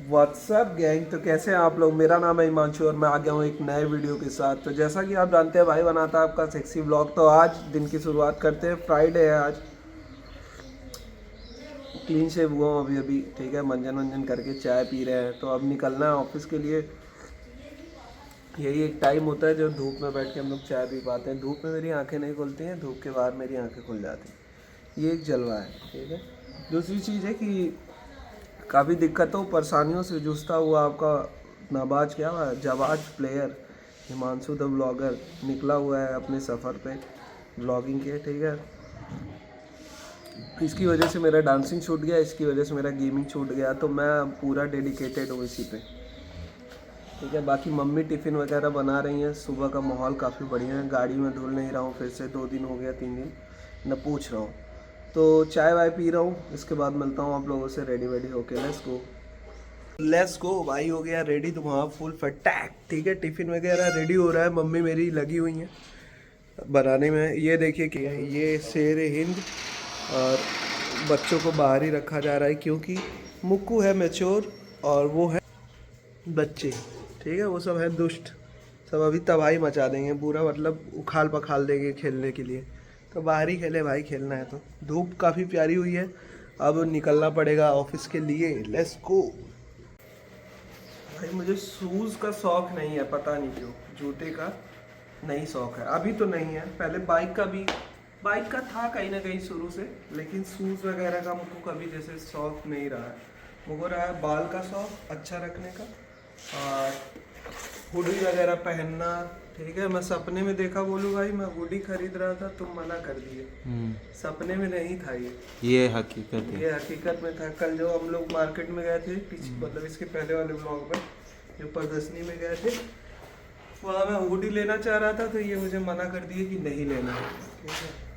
WhatsApp gang, तो कैसे हैं आप लोग। मेरा नाम है हिमांशु और मैं आ गया हूँ एक नए वीडियो के साथ। तो जैसा कि आप जानते हैं भाई बनाता है आपका सेक्सी व्लॉग। तो आज दिन की शुरुआत करते हैं, फ्राइडे है आज। क्लीन शेव हुआ हूँ अभी अभी, ठीक है। मंजन वंजन करके चाय पी रहे हैं, तो अब निकलना है ऑफिस के लिए। यही एक टाइम होता है जो धूप में बैठ के हम लोग चाय पी पाते हैं। धूप में मेरी आंखें नहीं खुलती हैं, धूप के बाद मेरी आंखें खुल जाती हैं। ये एक जलवा है, ठीक है। दूसरी चीज़ है कि काफ़ी दिक्कतों परेशानियों से जूझता हुआ आपका नाबाज क्या हुआ जाबाज प्लेयर हिमांशु द ब्लॉगर निकला हुआ है अपने सफ़र पे ब्लॉगिंग के, ठीक है। इसकी वजह से मेरा डांसिंग छूट गया, इसकी वजह से मेरा गेमिंग छूट गया, तो मैं पूरा डेडिकेटेड हूँ इसी पे, ठीक है। बाकी मम्मी टिफ़िन वगैरह बना रही हैं। सुबह का माहौल काफ़ी बढ़िया है। गाड़ी में धुल नहीं रहा हूँ फिर से, 2 दिन हो गया 3 दिन न पूछ रहा हूँ। तो चाय वाय पी रहा हूँ, इसके बाद मिलता हूँ आप लोगों से रेडी वेडी होके। लेट्स गो भाई, हो गया रेडी तो वहाँ फुल फटाक, ठीक है। टिफ़िन वगैरह रेडी हो रहा है, मम्मी मेरी लगी हुई हैं बनाने में। ये देखिए कि ये शेर हिंद और बच्चों को बाहर ही रखा जा रहा है क्योंकि मुक्कू है मैच्योर और वो है बच्चे, ठीक है। वो सब है दुष्ट, सब अभी तबाही मचा देंगे पूरा, मतलब उखाल पखाल देंगे खेलने के लिए। तो बाहर ही खेले भाई, खेलना है तो। धूप काफ़ी प्यारी हुई है, अब निकलना पड़ेगा ऑफिस के लिए। लेट्स गो भाई। मुझे शूज़ का शौक़ नहीं है, पता नहीं क्यों। जूते का नहीं शौक़ है अभी, तो नहीं है। पहले बाइक का था कहीं ना कहीं शुरू से, लेकिन शूज़ वगैरह का मुझको कभी जैसे शौक़ नहीं रहा है। मुझको रहा है बाल का शौक़ अच्छा रखने का और हुडी वगैरह पहनना, ठीक है। मैं सपने में देखा, बोलूँ भाई मैं हुडी खरीद रहा था, तुम मना कर दिए। सपने में नहीं था ये हकीकत है। ये हकीकत में था। कल जो हम लोग मार्केट में गए थे, मतलब इसके पहले वाले ब्लॉग में जो प्रदर्शनी में गए थे, वहाँ मैं हुडी लेना चाह रहा था, तो ये मुझे मना कर दिए कि नहीं लेना है, ठीक है।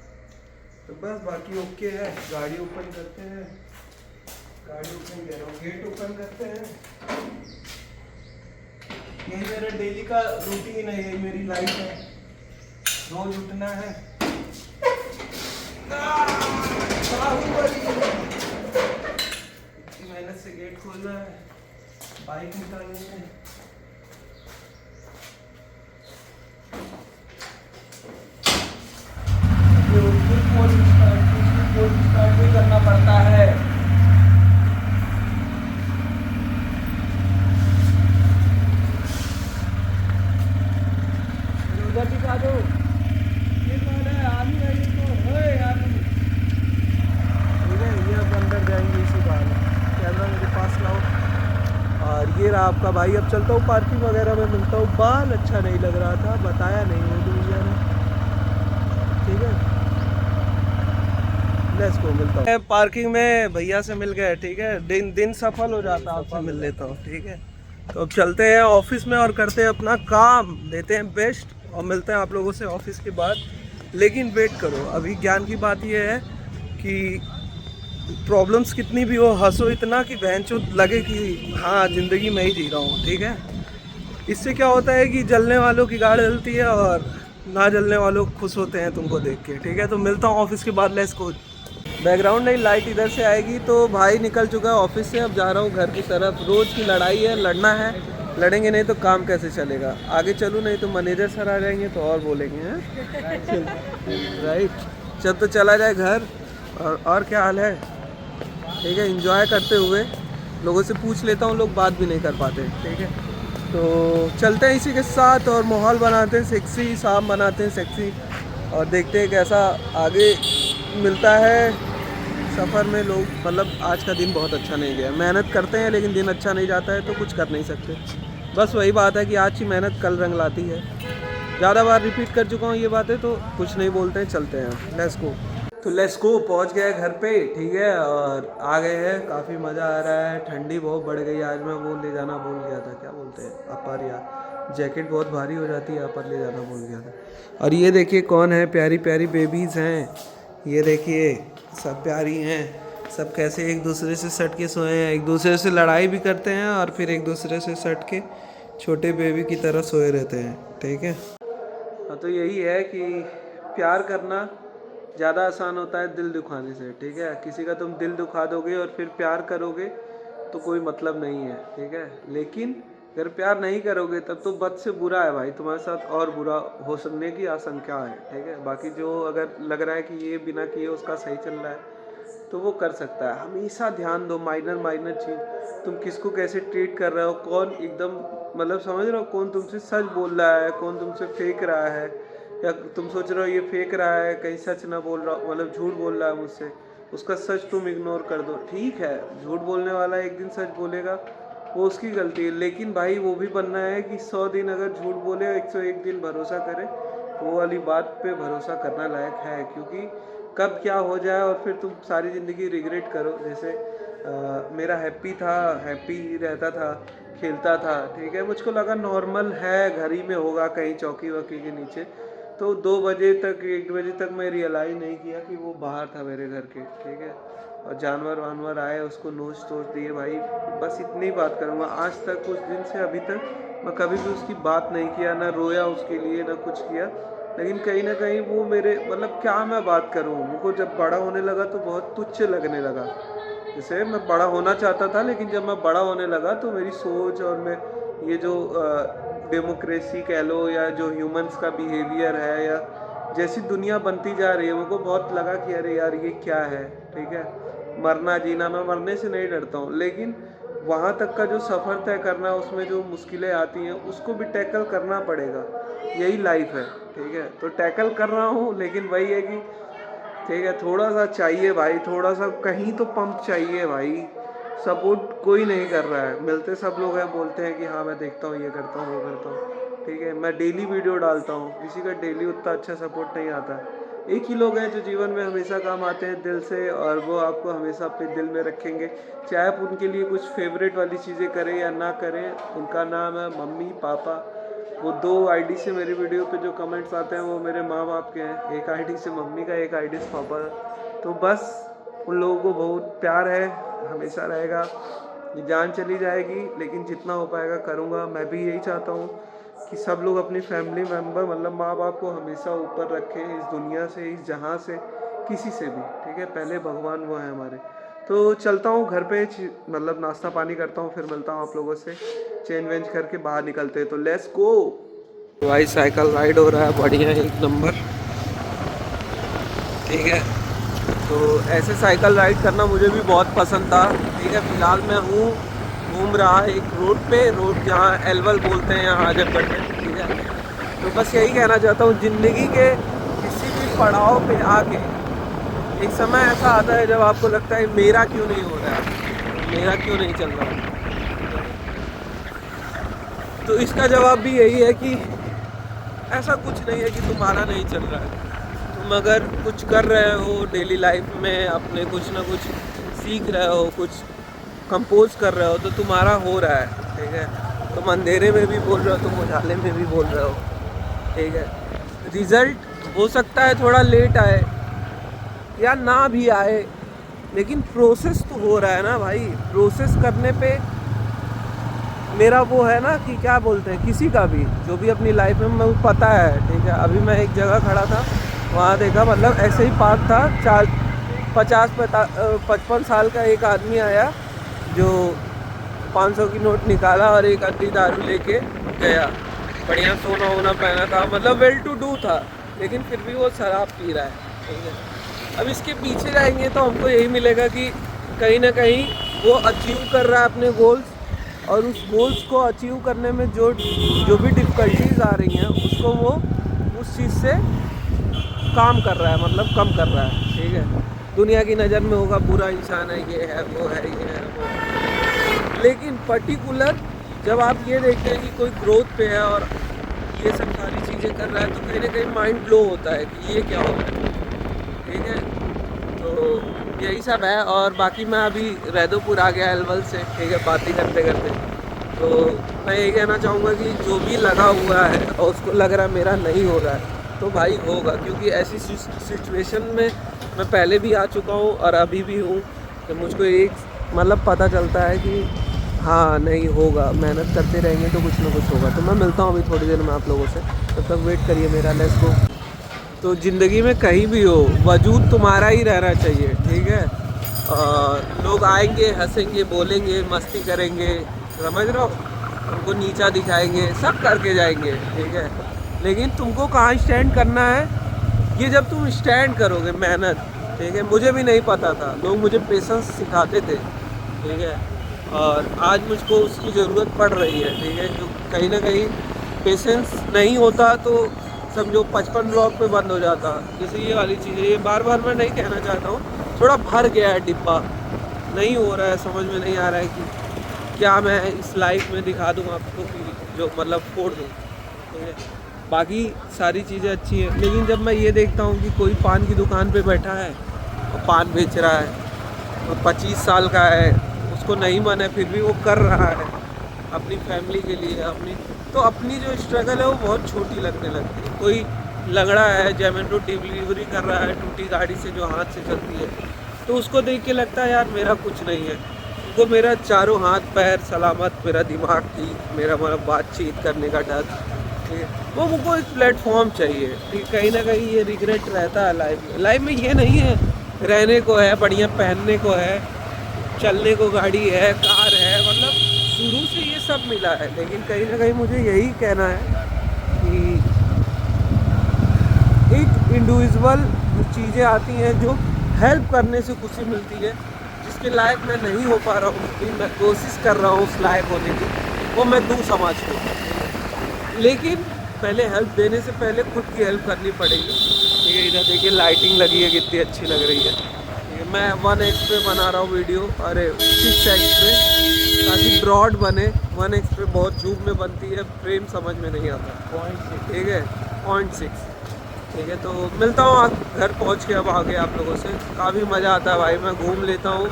तो बस बाकी ओके है। गाड़ी ओपन करते हैं, गाड़ी ओपन कह रहा हूँ, गेट ओपन करते हैं। ये मेरा डेली का रूटीन है, यही मेरी लाइफ है। रोज उठना है, इतनी मेहनत से गेट खोलना है, बाइक निकालनी है। स्टार्ट भी करना पड़ता है। उधर दिखा दो, ये कौन है? आलू है ये तो, ओए आलू, ठीक है। ये अब अंदर जाएंगे इसी बहाने। कैमरा मेरे पास लाओ। और ये रहा आपका भाई। अब चलता हूँ पार्किंग वगैरह में, मिलता हूँ। बाल अच्छा नहीं लग रहा था, बताया नहीं वो भैया ने, ठीक है। लेट्स गो, मिलता हूँ पार्किंग में। भैया से मिल गए, ठीक है। दिन सफल हो जाता है, आपसे मिल लेता हूँ, ठीक है। तो अब चलते हैं ऑफिस में और करते हैं अपना काम, देते हैं बेस्ट और मिलते हैं आप लोगों से ऑफिस के बाद। लेकिन वेट करो, अभी ज्ञान की बात यह है कि प्रॉब्लम्स कितनी भी हो, हंसो इतना कि बहनचोद लगे कि हाँ ज़िंदगी में ही जी रहा हूँ, ठीक है। इससे क्या होता है कि जलने वालों की गाड़ जलती है और ना जलने वालों खुश होते हैं तुमको देख के, ठीक है। तो मिलता हूँ ऑफिस के बाद। Let's go. बैकग्राउंड नहीं, लाइट इधर से आएगी। तो भाई निकल चुका है ऑफिस से, अब जा रहा हूँ घर की तरफ। रोज़ की लड़ाई है, लड़ना है। लड़ेंगे नहीं तो काम कैसे चलेगा। आगे चलूँ नहीं तो मैनेजर सर आ जाएंगे तो और बोलेंगे, हैं राइट। जब तो चला जाए घर। और क्या हाल है, ठीक है। एंजॉय करते हुए लोगों से पूछ लेता हूँ, लोग बात भी नहीं कर पाते, ठीक है। तो चलते हैं इसी के साथ और माहौल बनाते हैं सेक्सी, शाम बनाते हैं सेक्सी और देखते हैं कैसा आगे मिलता है सफ़र में। लोग मतलब आज का दिन बहुत अच्छा नहीं गया। मेहनत करते हैं लेकिन दिन अच्छा नहीं जाता है तो कुछ कर नहीं सकते। बस वही बात है कि आज की मेहनत कल रंग लाती है। ज़्यादा बार रिपीट कर चुका हूँ ये बातें, तो कुछ नहीं बोलते हैं, चलते हैं। Let's go. तो लेट्स गो, पहुँच गए घर पे, ठीक है। और आ गए हैं, काफ़ी मज़ा आ रहा है। ठंडी बहुत बढ़ गई आज। मैं वो ले जाना भूल गया था, क्या बोलते हैं, अपर, या जैकेट बहुत भारी हो जाती है, अपर ले जाना भूल गया था। और ये देखिए कौन है, प्यारी प्यारी बेबीज़ हैं। ये देखिए सब प्यारी हैं। सब कैसे एक दूसरे से सट के सोए हैं, एक दूसरे से लड़ाई भी करते हैं और फिर एक दूसरे से सट के छोटे बेबी की तरह सोए रहते हैं, ठीक है। हाँ, तो यही है कि प्यार करना ज़्यादा आसान होता है दिल दुखाने से, ठीक है। किसी का तुम दिल दुखा दोगे और फिर प्यार करोगे तो कोई मतलब नहीं है, ठीक है। लेकिन अगर प्यार नहीं करोगे तब तो बद से बुरा है भाई, तुम्हारे साथ और बुरा हो सकने की आशंका है, ठीक है। बाकी जो अगर लग रहा है कि ये बिना किए उसका सही चल रहा है तो वो कर सकता है। हमेशा ध्यान दो माइनर चीज़, तुम किसको कैसे ट्रीट कर रहे हो, कौन एकदम मतलब समझ रहे हो, कौन तुमसे सच बोल रहा है, कौन तुमसे फेंक रहा है, या तुम सोच रहे हो ये फेंक रहा है कहीं सच ना बोल रहा, मतलब झूठ बोल रहा है मुझसे, उसका सच तुम इग्नोर कर दो। ठीक है, झूठ बोलने वाला एक दिन सच बोलेगा, वो उसकी गलती है, लेकिन भाई वो भी बनना है कि 100 दिन अगर झूठ बोले 101 दिन भरोसा करे, तो वो वाली बात पे भरोसा करना लायक है। क्योंकि कब क्या हो जाए और फिर तुम सारी ज़िंदगी रिग्रेट करो। जैसे मेरा हैप्पी रहता था, खेलता था, ठीक है, मुझको लगा नॉर्मल है, घर ही में होगा कहीं चौकी वौकी के नीचे। तो 2 बजे तक 1 बजे तक मैं रियलाइज़ नहीं किया कि वो बाहर था मेरे घर के, ठीक है। और जानवर वानवर आए, उसको नोच तोच दिए भाई। बस इतनी बात करूँगा, आज तक कुछ दिन से अभी तक मैं कभी भी उसकी बात नहीं किया, ना रोया उसके लिए, ना कुछ किया। लेकिन कहीं ना कहीं वो मेरे मतलब क्या मैं बात करूँ, उनको जब बड़ा होने लगा तो बहुत तुच्छ लगने लगा। जैसे मैं बड़ा होना चाहता था, लेकिन जब मैं बड़ा होने लगा तो मेरी सोच और मैं ये जो डेमोक्रेसी कह लो, या जो ह्यूमंस का बिहेवियर है, या जैसी दुनिया बनती जा रही है, मुझको बहुत लगा कि अरे यार ये क्या है, ठीक है। मरना जीना, मैं मरने से नहीं डरता हूँ, लेकिन वहाँ तक का जो सफ़र तय करना है उसमें जो मुश्किलें आती हैं उसको भी टैकल करना पड़ेगा, यही लाइफ है, ठीक है। तो टैकल कर रहा हूँ, लेकिन वही है कि ठीक है, थोड़ा सा चाहिए भाई, थोड़ा सा कहीं तो पंप चाहिए भाई। सपोर्ट कोई नहीं कर रहा है, मिलते सब लोग हैं, बोलते हैं कि हाँ मैं देखता हूँ, ये करता हूँ, वो करता हूँ, ठीक है। मैं डेली वीडियो डालता हूँ, किसी का डेली उतना अच्छा सपोर्ट नहीं आता। एक ही लोग हैं जो जीवन में हमेशा काम आते हैं दिल से, और वो आपको हमेशा अपने दिल में रखेंगे, चाहे आप उनके लिए कुछ फेवरेट वाली चीज़ें करें या ना करें। उनका नाम है मम्मी पापा। वो 2 आईडी से मेरी वीडियो पे जो कमेंट्स आते हैं वो मेरे माँ बाप के हैं, एक आईडी से मम्मी का, एक आईडी से पापा का। तो बस उन लोगों को बहुत प्यार है, हमेशा रहेगा। ये जान चली जाएगी, लेकिन जितना हो पाएगा करूँगा। मैं भी यही चाहता हूँ कि सब लोग अपनी फैमिली मेम्बर मतलब माँ बाप को हमेशा ऊपर रखें, इस दुनिया से, इस जहाँ से, किसी से भी, ठीक है। पहले भगवान वो है हमारे। तो चलता हूँ घर पे, मतलब नाश्ता पानी करता हूँ, फिर मिलता हूँ आप लोगों से, चेंज वेंज करके बाहर निकलते हैं। तो लेट्स गो भाई, साइकिल राइड हो रहा है बढ़िया, एक नंबर, ठीक है। तो ऐसे साइकिल राइड करना मुझे भी बहुत पसंद था, ठीक है। फ़िलहाल मैं हूँ घूम रहा एक रोड जहाँ एलवल बोलते हैं यहाँ आजमगढ़ में, ठीक है। तो बस यही कहना चाहता हूँ, ज़िंदगी के किसी भी पड़ाव पे आके एक समय ऐसा आता है जब आपको लगता है मेरा क्यों नहीं हो रहा है, मेरा क्यों नहीं चल रहा है। तो इसका जवाब भी यही है कि ऐसा कुछ नहीं है कि तुम्हारा नहीं चल रहा है। तुम अगर कुछ कर रहे हो डेली लाइफ में, अपने कुछ ना कुछ सीख रहे हो, कुछ कंपोज कर रहे हो, तो तुम्हारा हो रहा है, ठीक है। तुम अंधेरे में भी बोल रहे हो, तुम उजाले में भी बोल रहे हो, ठीक है। रिज़ल्ट हो सकता है थोड़ा लेट आए या ना भी आए, लेकिन प्रोसेस तो हो रहा है ना भाई। प्रोसेस करने पे मेरा वो है ना कि क्या बोलते हैं, किसी का भी जो भी अपनी लाइफ में मुझे पता है, ठीक है। अभी मैं एक जगह खड़ा था, वहाँ देखा, मतलब ऐसे ही पार्क था, 50-55 साल का एक आदमी आया जो 500 की नोट निकाला और एक अद्धी दारू लेके गया। बढ़िया सोना वोना पहना था, मतलब वेल टू डू था, लेकिन फिर भी वो शराब पी रहा है, ठीक है। अब इसके पीछे जाएंगे तो हमको यही मिलेगा कि कहीं ना कहीं वो अचीव कर रहा है अपने गोल्स, और उस गोल्स को अचीव करने में जो भी डिफ़िकल्टीज आ रही हैं उसको वो उस चीज़ से काम कर रहा है, मतलब कम कर रहा है, ठीक है। दुनिया की नज़र में होगा बुरा इंसान है, ये है, वो है, ये है, वो है। लेकिन पर्टिकुलर जब आप ये देखते हैं कि कोई ग्रोथ पे है और ये सब सारी चीज़ें कर रहा है, तो कहीं ना कहीं माइंड ब्लो होता है कि ये क्या हो रहा है, ठीक है। तो यही सब है। और बाकी मैं अभी रैदोपुर आ गया एलवल से, ठीक है, बातें करते करते। तो मैं ये कहना चाहूँगा कि जो भी लगा हुआ है और उसको लग रहा है मेरा नहीं हो रहा है, तो भाई होगा, क्योंकि ऐसी सिचुएशन में मैं पहले भी आ चुका हूँ और अभी भी हूँ। तो मुझको एक मतलब पता चलता है कि हाँ नहीं होगा, मेहनत करते रहेंगे तो कुछ ना कुछ होगा। तो मैं मिलता हूँ अभी थोड़ी देर में आप लोगों से, तब तक वेट करिए मेरा, लेट्स गो। तो ज़िंदगी में कहीं भी हो, वजूद तुम्हारा ही रहना चाहिए, ठीक है। लोग आएंगे, हंसेंगे, बोलेंगे, मस्ती करेंगे, समझ रहे हो, तुमको नीचा दिखाएंगे, सब करके जाएंगे, ठीक है। लेकिन तुमको कहाँ स्टैंड करना है, ये जब तुम स्टैंड करोगे मेहनत, ठीक है। मुझे भी नहीं पता था, लोग मुझे पेशेंस सिखाते थे, ठीक है। और आज मुझको उसकी ज़रूरत पड़ रही है, ठीक है। जो कहीं ना कहीं पेशेंस नहीं होता तो समझो 55 ब्लॉक पे बंद हो जाता। जैसे ये वाली चीज़ है, ये बार बार मैं नहीं कहना चाहता हूँ, थोड़ा भर गया है डिब्बा, नहीं हो रहा है, समझ में नहीं आ रहा है कि क्या मैं इस लाइफ में दिखा दूँ आपको कि जो मतलब फोड़ दूँ, ठीक है। बाकी सारी चीज़ें अच्छी हैं, लेकिन जब मैं ये देखता हूँ कि कोई पान की दुकान पे बैठा है और पान बेच रहा है और 25 साल का है, उसको नहीं मन है फिर भी वो कर रहा है अपनी फैमिली के लिए, तो अपनी जो स्ट्रगल है वो बहुत छोटी लगने लगती है। कोई लंगड़ा है, जोमेटो डिलीवरी कर रहा है टूटी गाड़ी से जो हाथ से चलती है, तो उसको देख के लगता है यार मेरा कुछ नहीं है। उनको मेरा चारों हाथ पैर सलामत, मेरा दिमाग ठीक, मेरा मतलब बातचीत करने का ढंग, ठीक है। वो मुझको एक प्लेटफॉर्म चाहिए, ठीक। कहीं ना कहीं ये रिग्रेट रहता है लाइफ में ये नहीं है रहने को है, बढ़िया पहनने को है, चलने को गाड़ी है, कार है, मतलब शुरू से ये सब मिला है। लेकिन कहीं ना कहीं मुझे यही कहना है कि एक इंडिविजुअल चीज़ें आती हैं जो हेल्प करने से खुशी मिलती है, जिसके लायक मैं नहीं हो पा रहा हूँ, मैं कोशिश कर रहा हूँ उस लायक होने की, वो मैं दूँ समाज को। लेकिन पहले हेल्प देने से पहले खुद की हेल्प करनी पड़ेगी, ठीक है। इधर देखिए लाइटिंग लगी है, कितनी अच्छी लग रही है, ठीक है। मैं 1x पे बना रहा हूँ वीडियो, अरे 6x पे, ताकि ब्रॉड बने। 1x पे बहुत जूम में बनती है, फ्रेम समझ में नहीं आता, ठीक है, 0.6, ठीक है। तो मिलता हूँ घर पहुँच के अब आगे आप लोगों से। काफ़ी मज़ा आता है भाई, मैं घूम लेता हूँ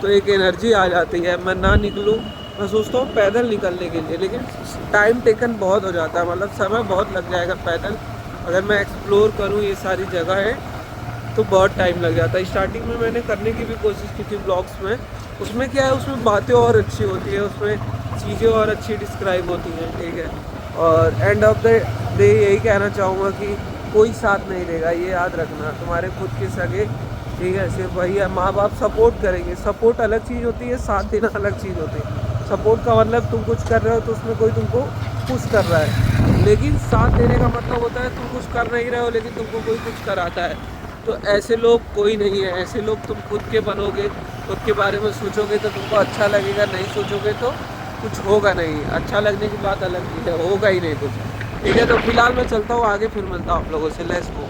तो एक एनर्जी आ जाती है। मैं ना निकलूँ, मैं सोचता हूँ पैदल निकलने के लिए, लेकिन टाइम टेकन बहुत हो जाता है, मतलब समय बहुत लग जाएगा पैदल। अगर मैं एक्सप्लोर करूँ ये सारी जगह है तो बहुत टाइम लग जाता है। स्टार्टिंग में मैंने करने की भी कोशिश की थी ब्लॉग्स में, उसमें क्या है, उसमें बातें और अच्छी होती है, उसमें चीज़ें और अच्छी डिस्क्राइब होती हैं, ठीक है। और एंड ऑफ द डे यही कहना चाहूँगा कि कोई साथ नहीं देगा, ये याद रखना। तुम्हारे खुद के सगे, ठीक है, सिर्फ वही है, माँ बाप सपोर्ट करेंगे। सपोर्ट अलग चीज़ होती है, साथ देना अलग चीज़ होती है। सपोर्ट का मतलब तुम कुछ कर रहे हो तो उसमें कोई तुमको पुश कर रहा है, लेकिन साथ देने का मतलब होता है तुम कुछ कर नहीं रहे हो लेकिन तुमको कोई कुछ कराता है। तो ऐसे लोग कोई नहीं है, ऐसे लोग तुम खुद के बनोगे, खुद के बारे में सोचोगे तो तुमको अच्छा लगेगा, नहीं सोचोगे तो कुछ होगा नहीं। अच्छा लगने की बात अलग चीज़ है, होगा ही नहीं कुछ, ठीक है। तो फिलहाल मैं चलता हूँ आगे, फिर मिलता हूँ आप लोगों से। Let's go.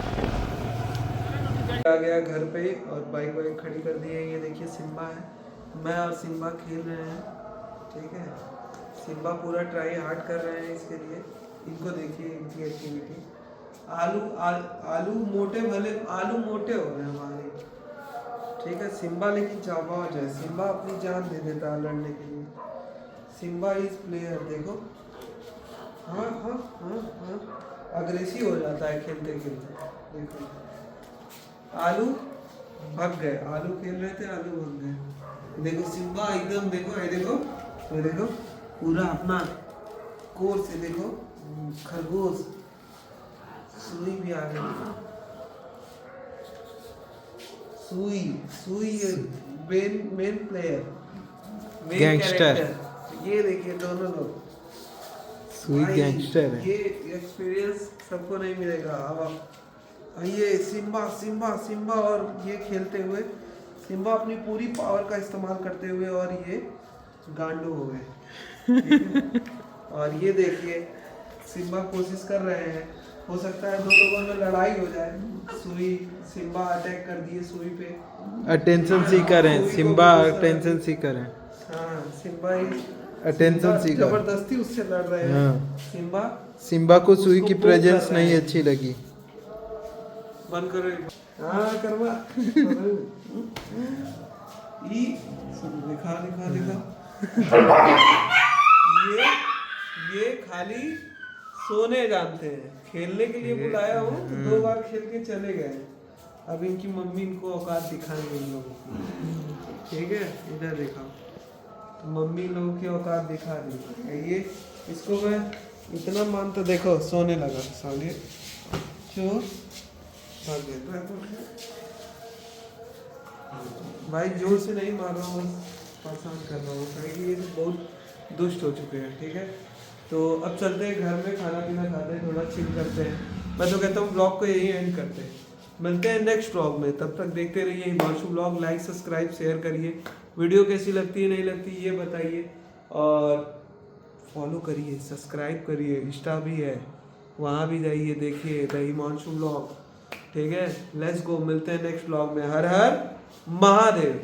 आ गया घर पे और बाइक वाइक खड़ी कर दी है। ये देखिए सिम्बा है, मैं और सिम्बा खेल रहे हैं, ठीक है। सिम्बा पूरा ट्राई हार्ड कर रहे हैं इसके लिए। इनको देखिए, इनकी एक्टिविटी। आलू मोटे, भले आलू मोटे हो रहे हैं हमारे, ठीक है। सिम्बा लेकिन जाबाज है, सिम्बा अपनी जान दे देता है लड़ने के लिए। सिम्बा इज प्लेयर, देखो, हाँ हाँ हाँ हाँ, अग्रेसिव हो जाता है खेलते खेलते। देखो आलू भाग गए, आलू खेल रहे थे, आलू भाग गए। देखो सिम्बा एकदम, देखो ये देखो, ये देखो पूरा अपना कोर से, देखो खरगोश। सुई भी आ गई, सुई सुई मेन प्लेयर, मेन गैंगस्टर। ये देखिए दोनों लोग, सुई गैंगस्टर है। ये एक्सपीरियंस सबको नहीं मिलेगा। अब ये सिम्बा और ये खेलते हुए, सिम्बा अपनी पूरी पावर का इस्तेमाल करते हुए और ये गांडू हो गए। और ये देखिए सिम्बा कोशिश कर रहे हैं, हो सकता है दो लोगों में लड़ाई हो जाए। सुई, सिम्बा अटैक कर दिए सुई पे, अटेंशन सीकर है सिम्बा, अटेंशन सीकर है। हाँ सिम्बा अटेंशन सीकर, जबरदस्ती उससे लड़ रहे हैं। हाँ। सिम्बा को सुई की प्रेजेंस नहीं अच्छी लगी। बंद करो, हाँ करवा। दिखा ये खाली सोने जानते हैं, खेलने के लिए बुलाया हूँ तो 2 बार खेल के चले गए। अब इनकी मम्मी इनको औकात दिखाएंगे इन लोगों की, ठीक है। इधर देखा तो मम्मी लोगों की औकात दिखा दी। ये इसको मैं इतना मान, तो देखो सोने लगा सामने, चोर भाग गया। भाई जोर से नहीं मार रहा हूँ, बस परेशान कर रहा हूँ क्योंकि ये सब बहुत दुष्ट हो चुके हैं। ठीक है, तो अब चलते हैं घर में, खाना पीना खाते हैं, थोड़ा चिल करते हैं। मैं तो कहता हूँ ब्लॉग को यही एंड करते हैं, मिलते हैं नेक्स्ट ब्लॉग में। तब तक देखते रहिए Himanshu blog. Like subscribe share करिए, वीडियो कैसी लगती है नहीं लगती ये बताइए, और फॉलो करिए, सब्सक्राइब करिए, इंस्टा भी है वहाँ भी जाइए, देखिए द हिमांशु ब्लॉग। ठीक है, लेट्स गो, मिलते हैं नेक्स्ट ब्लॉग में। हर हर महादेव।